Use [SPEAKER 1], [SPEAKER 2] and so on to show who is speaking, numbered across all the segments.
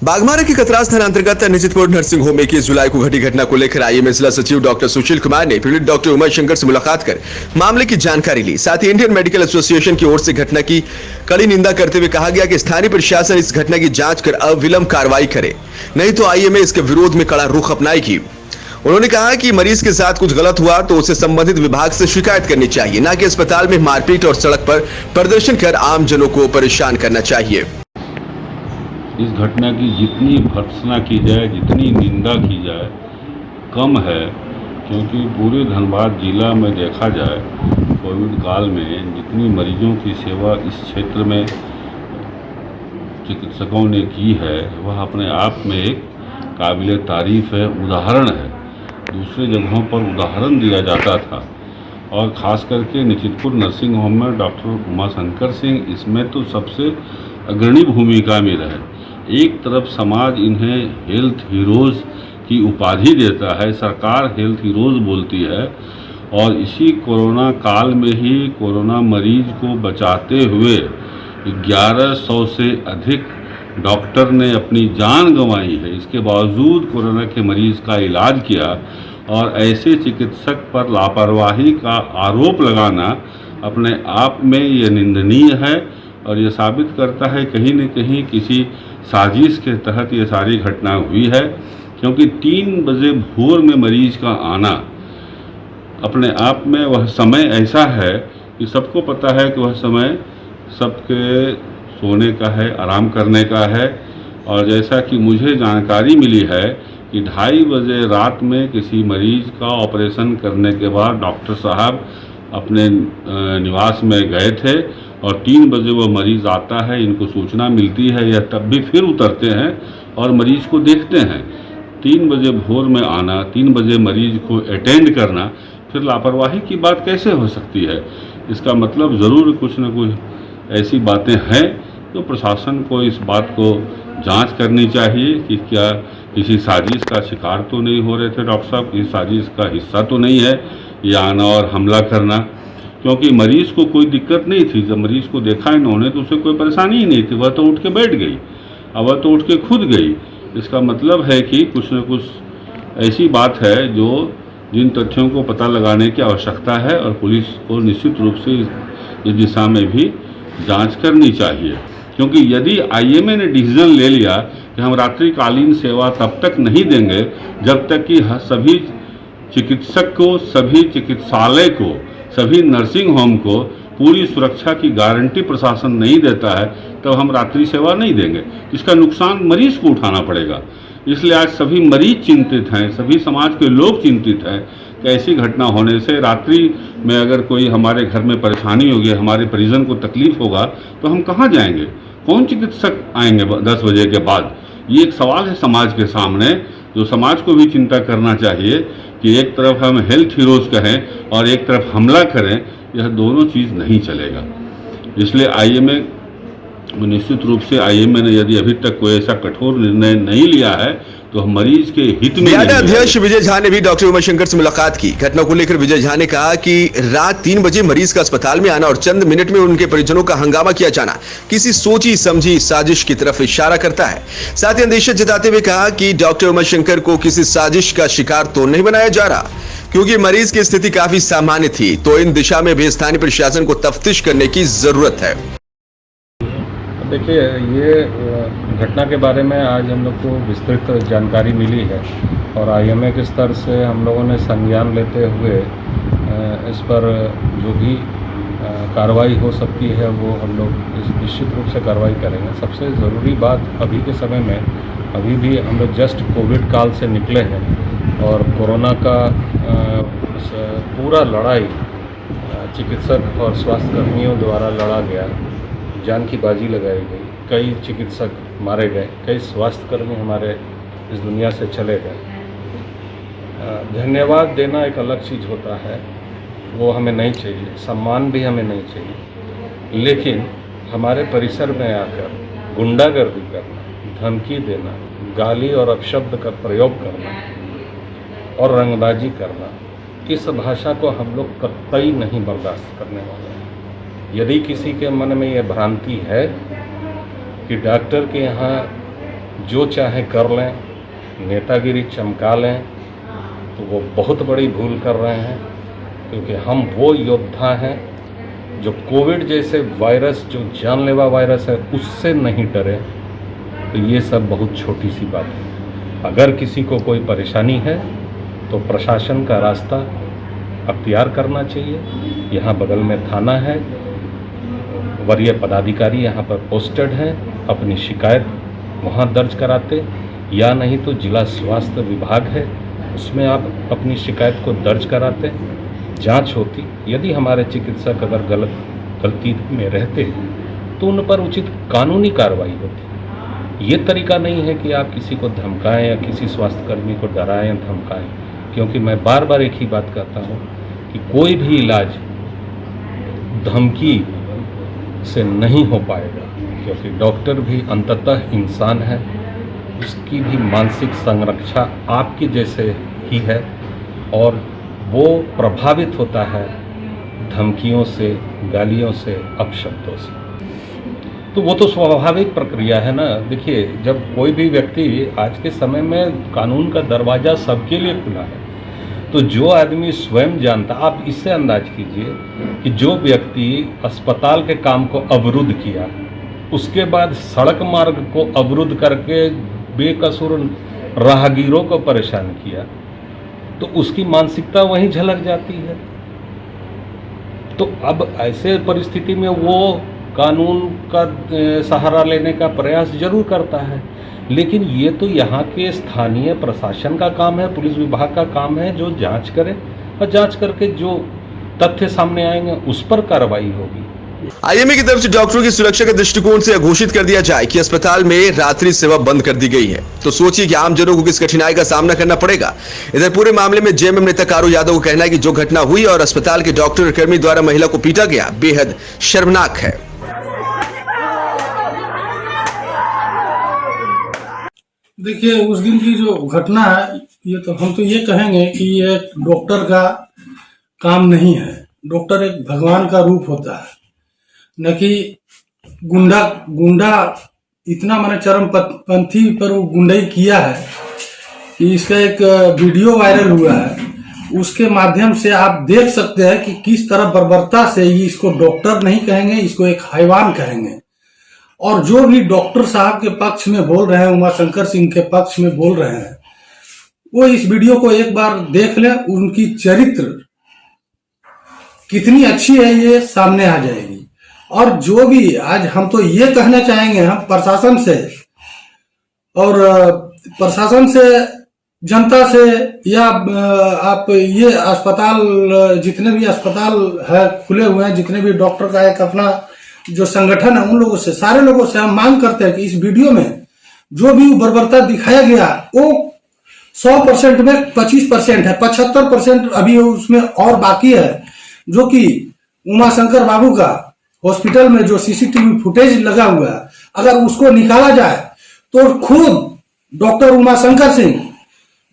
[SPEAKER 1] बागमारा के कतरास थाना अंतर्गत निजितपुर नर्सिंग होम में 21 जुलाई को घटी घटना को लेकर आईएमए जिला सचिव डॉक्टर सुशील कुमार ने पीड़ित डॉक्टर उमा शंकर से मुलाकात कर मामले की जानकारी ली। साथ ही इंडियन मेडिकल एसोसिएशन की ओर से घटना की कड़ी निंदा करते हुए कहा गया कि स्थानीय प्रशासन इस घटना की जांच कर अविलंब कार्रवाई करे, नहीं तो आईएमए इसके विरोध में कड़ा रुख अपनाएगी। उन्होंने कहा कि मरीज के साथ कुछ गलत हुआ तो उसे संबंधित विभाग से शिकायत करनी चाहिए, न कि अस्पताल में मारपीट और सड़क पर प्रदर्शन कर आम जनों को परेशान करना चाहिए।
[SPEAKER 2] इस घटना की जितनी भर्त्सना की जाए, जितनी निंदा की जाए कम है, क्योंकि पूरे धनबाद जिला में देखा जाए कोविड काल में जितनी मरीजों की सेवा इस क्षेत्र में चिकित्सकों ने की है वह अपने आप में एक काबिल तारीफ है, उदाहरण है। दूसरे जगहों पर उदाहरण दिया जाता था और ख़ास करके निजितपुर नर्सिंग होम में डॉक्टर उमा शंकर सिंह इसमें तो सबसे अग्रणी भूमिका में रहे। एक तरफ समाज इन्हें हेल्थ हीरोज़ की उपाधि देता है, सरकार हेल्थ हीरोज़ बोलती है, और इसी कोरोना काल में ही कोरोना मरीज को बचाते हुए 1100 से अधिक डॉक्टर ने अपनी जान गंवाई है। इसके बावजूद कोरोना के मरीज़ का इलाज किया और ऐसे चिकित्सक पर लापरवाही का आरोप लगाना अपने आप में ये निंदनीय है और ये साबित करता है कहीं न कहीं किसी साजिश के तहत ये सारी घटना हुई है, क्योंकि 3 बजे भोर में मरीज का आना अपने आप में वह समय ऐसा है कि सबको पता है कि वह समय सबके सोने का है, आराम करने का है। और जैसा कि मुझे जानकारी मिली है कि 2:30 बजे रात में किसी मरीज का ऑपरेशन करने के बाद डॉक्टर साहब अपने निवास में गए थे और 3 बजे वो मरीज़ आता है, इनको सूचना मिलती है, यह तब भी फिर उतरते हैं और मरीज़ को देखते हैं। 3 बजे भोर में आना, 3 बजे मरीज़ को अटेंड करना, फिर लापरवाही की बात कैसे हो सकती है? इसका मतलब ज़रूर कुछ न कुछ ऐसी बातें हैं तो प्रशासन को इस बात को जांच करनी चाहिए कि क्या किसी साजिश का शिकार तो नहीं हो रहे थे डॉक्टर साहब, किसी साजिश का हिस्सा तो नहीं है ये आना और हमला करना, क्योंकि मरीज़ को कोई दिक्कत नहीं थी। जब मरीज़ को देखा इन्होंने तो उसे कोई परेशानी ही नहीं थी, वह तो उठ के बैठ गई, अब वह तो उठ के खुद गई। इसका मतलब है कि कुछ न कुछ ऐसी बात है जो जिन तथ्यों को पता लगाने की आवश्यकता है और पुलिस को निश्चित रूप से इस दिशा में भी जांच करनी चाहिए। क्योंकि यदि आईएमए ने डिसीजन ले लिया कि हम रात्रिकालीन सेवा तब तक नहीं देंगे जब तक कि सभी चिकित्सक को, सभी चिकित्सालय को, सभी नर्सिंग होम को पूरी सुरक्षा की गारंटी प्रशासन नहीं देता है, तब हम रात्रि सेवा नहीं देंगे। इसका नुकसान मरीज को उठाना पड़ेगा। इसलिए आज सभी मरीज चिंतित हैं, सभी समाज के लोग चिंतित हैं कि ऐसी घटना होने से रात्रि में अगर कोई हमारे घर में परेशानी होगी, हमारे परिजन को तकलीफ होगा तो हम कहाँ जाएंगे? कौन चिकित्सक आएंगे 10 बजे के बाद? ये एक सवाल है समाज के सामने, जो समाज को भी चिंता करना चाहिए कि एक तरफ हम हेल्थ हीरोज़ कहें और एक तरफ हमला करें, यह दोनों चीज़ नहीं चलेगा। इसलिए आईएमए निश्चित रूप से आईएमए ने यदि अभी तक कोई ऐसा कठोर निर्णय नहीं लिया है तो मरीज के हित में।
[SPEAKER 1] अध्यक्ष विजय झा ने भी डॉक्टर उमा शंकर से मुलाकात की। घटना को लेकर विजय झा ने कहा कि रात 3 बजे मरीज का अस्पताल में आना और चंद मिनट में उनके परिजनों का हंगामा किया जाना किसी सोची समझी साजिश की तरफ इशारा करता है। साथ ही अंदेशा जताते हुए कहा कि डॉक्टर उमा शंकर को किसी साजिश का शिकार तो नहीं बनाया जा रहा, क्योंकि मरीज की स्थिति काफी सामान्य थी, तो इन दिशा में भी स्थानीय प्रशासन को तफ्तीश करने की जरूरत है।
[SPEAKER 3] देखिए, ये घटना के बारे में आज हम लोग को विस्तृत जानकारी मिली है और आईएमए के स्तर से हम लोगों ने संज्ञान लेते हुए इस पर जो भी कार्रवाई हो सकती है वो हम लोग इस निश्चित रूप से कार्रवाई करेंगे। सबसे ज़रूरी बात अभी के समय में, अभी भी हम लोग जस्ट कोविड काल से निकले हैं और कोरोना का पूरा लड़ाई चिकित्सक और स्वास्थ्यकर्मियों द्वारा लड़ा गया, जान की बाजी लगाई गई, कई चिकित्सक मारे गए, कई स्वास्थ्यकर्मी हमारे इस दुनिया से चले गए। धन्यवाद देना एक अलग चीज़ होता है, वो हमें नहीं चाहिए, सम्मान भी हमें नहीं चाहिए, लेकिन हमारे परिसर में आकर गुंडागर्दी करना, धमकी देना, गाली और अपशब्द का प्रयोग करना और रंगबाजी करना, इस भाषा को हम लोग कतई नहीं बर्दाश्त करने वाले हैं। यदि किसी के मन में यह भ्रांति है कि डॉक्टर के यहाँ जो चाहे कर लें, नेतागिरी चमका लें, तो वो बहुत बड़ी भूल कर रहे हैं। क्योंकि हम वो योद्धा हैं जो कोविड जैसे वायरस, जो जानलेवा वायरस है, उससे नहीं डरे। तो ये सब बहुत छोटी सी बात है। अगर किसी को कोई परेशानी है तो प्रशासन का रास्ता अख्तियार करना चाहिए। यहाँ बगल में थाना है, वरीय पदाधिकारी यहाँ पर पोस्टेड हैं, अपनी शिकायत वहाँ दर्ज कराते, या नहीं तो जिला स्वास्थ्य विभाग है, उसमें आप अपनी शिकायत को दर्ज कराते, जांच होती। यदि हमारे चिकित्सक अगर गलती में रहते तो उन पर उचित कानूनी कार्रवाई होती। ये तरीका नहीं है कि आप किसी को धमकाएं या किसी स्वास्थ्यकर्मी को डराएं या धमकाएं। क्योंकि मैं बार बार एक ही बात कहता हूँ कि कोई भी इलाज धमकी से नहीं हो पाएगा। क्योंकि डॉक्टर भी अंततः इंसान है, उसकी भी मानसिक संरक्षा आपकी जैसे ही है, और वो प्रभावित होता है धमकियों से, गालियों से, अपशब्दों से। तो वो तो स्वाभाविक प्रक्रिया है ना। देखिए, जब कोई भी व्यक्ति, आज के समय में कानून का दरवाज़ा सबके लिए खुला है, तो जो आदमी स्वयं जानता, आप इससे अंदाज कीजिए कि जो व्यक्ति अस्पताल के काम को अवरुद्ध किया, उसके बाद सड़क मार्ग को अवरुद्ध करके बेकसूर राहगीरों को परेशान किया, तो उसकी मानसिकता वहीं झलक जाती है। तो अब ऐसे परिस्थिति में वो कानून का सहारा लेने का प्रयास जरूर करता है, लेकिन ये तो यहाँ के स्थानीय प्रशासन का काम है, पुलिस विभाग का काम है, जो जांच करे, और जांच करके जो तथ्य सामने आएंगे उस पर कार्रवाई होगी।
[SPEAKER 1] आईएमए की तरफ से डॉक्टरों की सुरक्षा के दृष्टिकोण से घोषित कर दिया जाए कि अस्पताल में रात्रि सेवा बंद कर दी गई है, तो सोचिए कि आमजनों को किस कठिनाई का सामना करना पड़ेगा। इधर पूरे मामले में जेएमएम नेता कारू यादव का कहना है कि जो घटना हुई और अस्पताल के डॉक्टर और कर्मी द्वारा महिला को पीटा गया, बेहद शर्मनाक है।
[SPEAKER 4] देखिए, उस दिन की जो घटना है, ये तो हम तो ये कहेंगे कि ये डॉक्टर का काम नहीं है। डॉक्टर एक भगवान का रूप होता है, न कि गुंडा इतना मैंने चरमपंथी पर वो गुंडाई किया है कि इसका एक वीडियो वायरल हुआ है। उसके माध्यम से आप देख सकते हैं कि किस तरह बर्बरता से ये, इसको डॉक्टर नहीं कहेंगे, इसको एक हैवान कहेंगे। और जो भी डॉक्टर साहब के पक्ष में बोल रहे हैं, उमाशंकर सिंह के पक्ष में बोल रहे हैं, वो इस वीडियो को एक बार देख लें, उनकी चरित्र कितनी अच्छी है ये सामने आ जाएगी। और जो भी आज हम तो ये कहना चाहेंगे, हम प्रशासन से और प्रशासन से, जनता से, या आप ये अस्पताल, जितने भी अस्पताल है खुले हुए हैं, जितने भी डॉक्टर का एक अपना जो संगठन है, उन लोगों से, सारे लोगों से हम मांग करते हैं कि इस वीडियो में जो भी बर्बरता दिखाया गया वो 100% में 25% है, 75% अभी उसमें और बाकी है। जो कि उमाशंकर बाबू का हॉस्पिटल में जो सीसीटीवी फुटेज लगा हुआ है, अगर उसको निकाला जाए तो खुद डॉक्टर उमाशंकर सिंह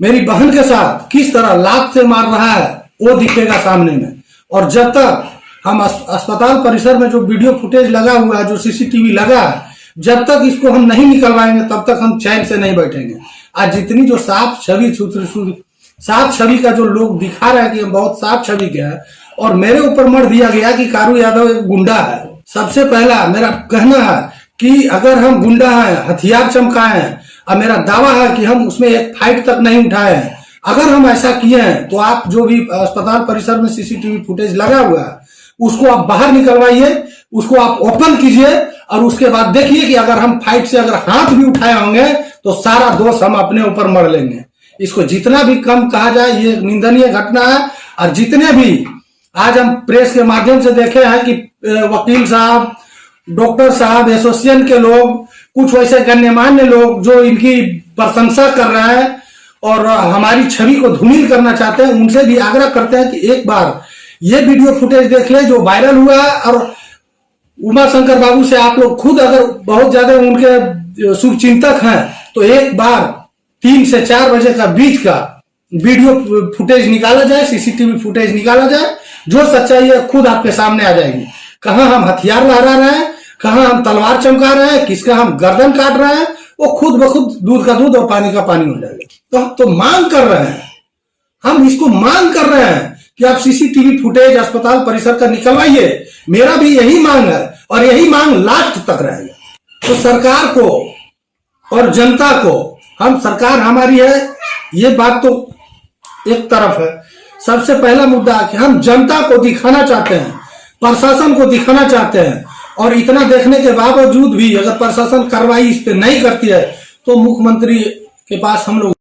[SPEAKER 4] मेरी बहन के साथ किस तरह लात से मार रहा है वो दिखेगा सामने में। और जब तक हम अस्पताल परिसर में जो वीडियो फुटेज लगा हुआ है, जो सीसीटीवी लगा है, जब तक इसको हम नहीं निकलवाएंगे तब तक हम चैन से नहीं बैठेंगे। आज जितनी जो साफ छवि का जो लोग दिखा रहे हैं कि हम बहुत साफ छवि के हैं, और मेरे ऊपर मर दिया गया कि कारू यादव एक गुंडा है। सबसे पहला मेरा कहना है कि अगर हम गुंडा हैं, हथियार चमकाए हैं, और मेरा दावा है कि हम उसमें एक फाइट तक नहीं उठाए हैं, अगर हम ऐसा किए हैं तो आप जो भी अस्पताल परिसर में सीसीटीवी फुटेज लगा हुआ है उसको आप बाहर निकलवाइए, उसको आप ओपन कीजिए, और उसके बाद देखिए कि अगर हम फाइट से अगर हाथ भी उठाए होंगे तो सारा दोष हम अपने ऊपर मर लेंगे। इसको जितना भी कम कहा जाए, ये निंदनीय घटना है। और जितने भी आज हम प्रेस के माध्यम से देखे हैं कि वकील साहब, डॉक्टर साहब, एसोसिएशन के लोग, कुछ वैसे गण्यमान्य लोग जो इनकी प्रशंसा कर रहे हैं और हमारी छवि को धूमिल करना चाहते हैं, उनसे भी आग्रह करते हैं कि एक बार ये वीडियो फुटेज देख ले जो वायरल हुआ है। और उमाशंकर बाबू से आप लोग खुद अगर बहुत ज्यादा उनके शुभचिंतक हैं तो एक बार 3 से 4 बजे का बीच का वीडियो फुटेज निकाला जाए, सीसीटीवी फुटेज निकाला जाए, जो सच्चाई है खुद आपके सामने आ जाएगी। कहां हम हथियार लहरा रहे हैं, कहां हम तलवार चमका रहे हैं, किसका हम गर्दन काट रहे हैं, वो खुद ब खुद दूध का दूध और पानी का पानी हो जाएगा। तो हम तो मांग कर रहे हैं, हम इसको मांग कर रहे हैं कि आप सीसीटीवी फुटेज अस्पताल परिसर का निकलवाइए। मेरा भी यही मांग है और यही मांग लास्ट तक रहेगा। तो सरकार को और जनता को, हम सरकार हमारी है ये बात तो एक तरफ है, सबसे पहला मुद्दा कि हम जनता को दिखाना चाहते हैं, प्रशासन को दिखाना चाहते हैं, और इतना देखने के बावजूद भी अगर प्रशासन कार्रवाई इस पे नहीं करती है तो मुख्यमंत्री के पास हम लोग